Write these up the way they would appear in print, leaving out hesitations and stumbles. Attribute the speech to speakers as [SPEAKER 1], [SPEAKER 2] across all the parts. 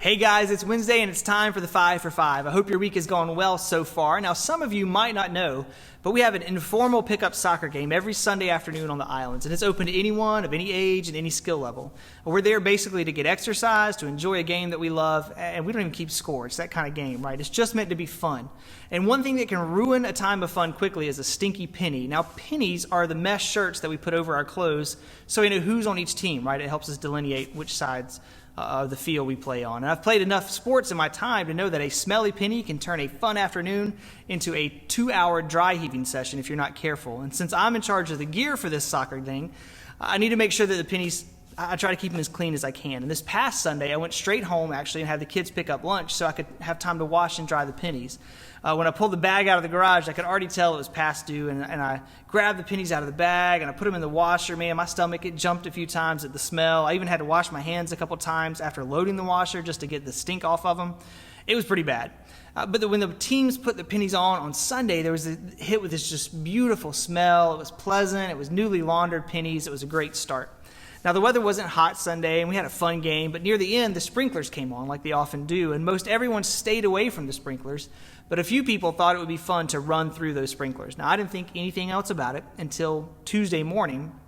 [SPEAKER 1] Hey guys, it's Wednesday and it's time for the 5 for 5. I hope your week has gone well so far. Now, some of you might not know, but we have an informal pickup soccer game every Sunday afternoon on the islands, and it's open to anyone of any age and any skill level. We're there basically to get exercise, to enjoy a game that we love, and we don't even keep score. It's that kind of game, right? It's just meant to be fun. And one thing that can ruin a time of fun quickly is a stinky penny. Now, pennies are the mesh shirts that we put over our clothes so we know who's on each team, right? It helps us delineate which sides of the field we play on. And I've played enough sports in my time to know that a smelly penny can turn a fun afternoon into a 2-hour dry heaving session if you're not careful. And since I'm in charge of the gear for this soccer thing, I need to make sure that the pennies, I try to keep them as clean as I can. And this past Sunday, I went straight home actually and had the kids pick up lunch so I could have time to wash and dry the pennies. When I pulled the bag out of the garage, I could already tell it was past due, and I grabbed the pennies out of the bag, and I put them in the washer. Man, my stomach, it jumped a few times at the smell. I even had to wash my hands a couple times after loading the washer just to get the stink off of them. It was pretty bad. But when the teams put the pennies on Sunday, there was a hit with this just beautiful smell. It was pleasant. It was newly laundered pennies. It was a great start. Now, the weather wasn't hot Sunday, and we had a fun game, but near the end, the sprinklers came on like they often do, and most everyone stayed away from the sprinklers, but a few people thought it would be fun to run through those sprinklers. Now, I didn't think anything else about it until Tuesday morning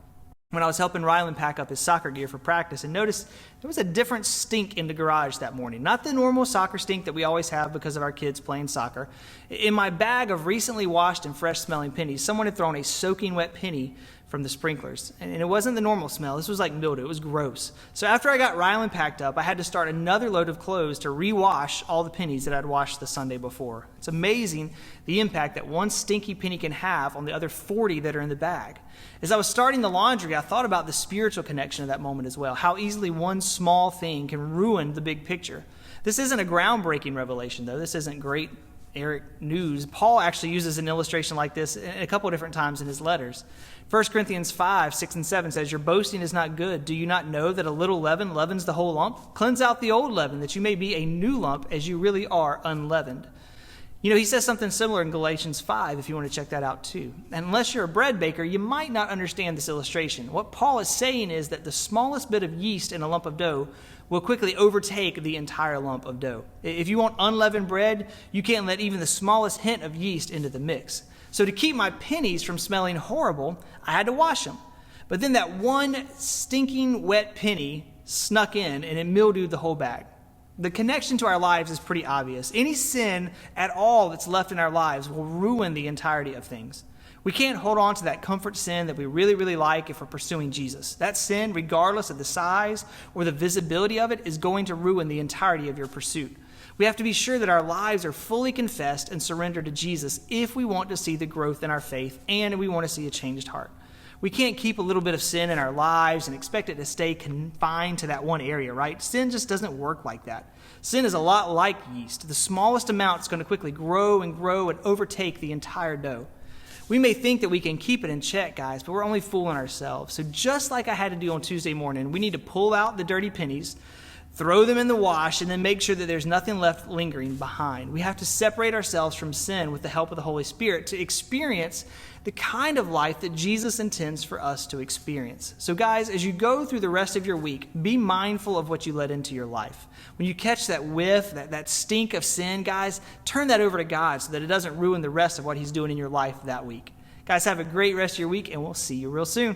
[SPEAKER 1] when I was helping Rylan pack up his soccer gear for practice and noticed there was a different stink in the garage that morning. Not the normal soccer stink that we always have because of our kids playing soccer. In my bag of recently washed and fresh-smelling pennies, someone had thrown a soaking wet penny from the sprinklers. And it wasn't the normal smell. This was like mildew. It was gross. So after I got Rylan packed up, I had to start another load of clothes to rewash all the pennies that I'd washed the Sunday before. It's amazing the impact that one stinky penny can have on the other 40 that are in the bag. As I was starting the laundry, I thought about the spiritual connection of that moment as well, how easily one small thing can ruin the big picture. This isn't a groundbreaking revelation, though. This isn't great Eric news. Paul actually uses an illustration like this a couple of different times in his letters. 1 Corinthians 5, 6, and 7 says, "Your boasting is not good. Do you not know that a little leaven leavens the whole lump? Cleanse out the old leaven, that you may be a new lump, as you really are unleavened." You know, he says something similar in Galatians 5, if you want to check that out too. And unless you're a bread baker, you might not understand this illustration. What Paul is saying is that the smallest bit of yeast in a lump of dough will quickly overtake the entire lump of dough. If you want unleavened bread, you can't let even the smallest hint of yeast into the mix. So to keep my pennies from smelling horrible, I had to wash them. But then that one stinking wet penny snuck in and it mildewed the whole bag. The connection to our lives is pretty obvious. Any sin at all that's left in our lives will ruin the entirety of things. We can't hold on to that comfort sin that we really, really like if we're pursuing Jesus. That sin, regardless of the size or the visibility of it, is going to ruin the entirety of your pursuit. We have to be sure that our lives are fully confessed and surrendered to Jesus if we want to see the growth in our faith and we want to see a changed heart. We can't keep a little bit of sin in our lives and expect it to stay confined to that one area, right? Sin just doesn't work like that. Sin is a lot like yeast. The smallest amount is going to quickly grow and overtake the entire dough. We may think that we can keep it in check, guys, but we're only fooling ourselves. So just like I had to do on Tuesday morning, we need to pull out the dirty pennies, throw them in the wash, and then make sure that there's nothing left lingering behind. We have to separate ourselves from sin with the help of the Holy Spirit to experience the kind of life that Jesus intends for us to experience. So guys, as you go through the rest of your week, be mindful of what you let into your life. When you catch that whiff, that stink of sin, guys, turn that over to God so that it doesn't ruin the rest of what he's doing in your life that week. Guys, have a great rest of your week, and we'll see you real soon.